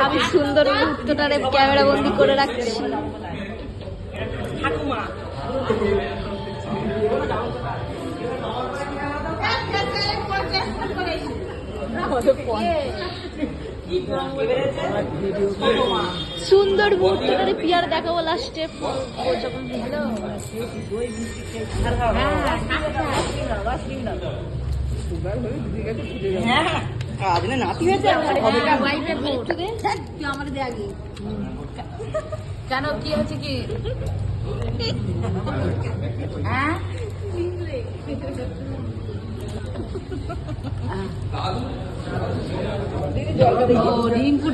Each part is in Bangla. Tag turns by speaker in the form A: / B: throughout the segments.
A: আমি সুন্দর মুহূর্তটারে ক্যামেরা বন্দি করে রাখছি। সুন্দর মুহূর্তটারে পিয়ার দেখাবো লাস্টে যখন নাতি হয়েছে আমার দে আগে কেন কি হচ্ছে কি হ্যাঁ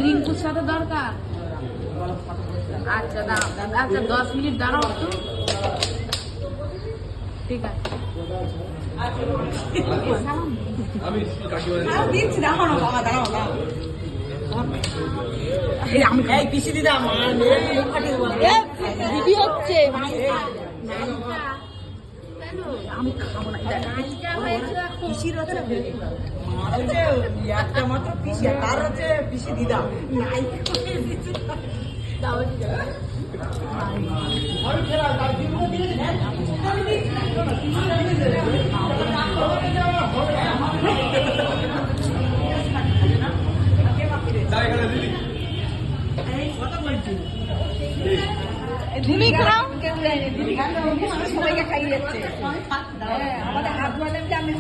A: রিঙ্কুর সাথে দরকার। আচ্ছা দাঁড়াও, আচ্ছা 10 মিনিট দাঁড়াও একটু, ঠিক আছে। দিদি হচ্ছে আমি খাবো না, পিসির হচ্ছে একটা মাত্র পিসি, তার হচ্ছে পিসি দিদা নাই তুমি খাও, সবাইকে খাইয়ে যাচ্ছে আমাদের হাত ধোয়ালে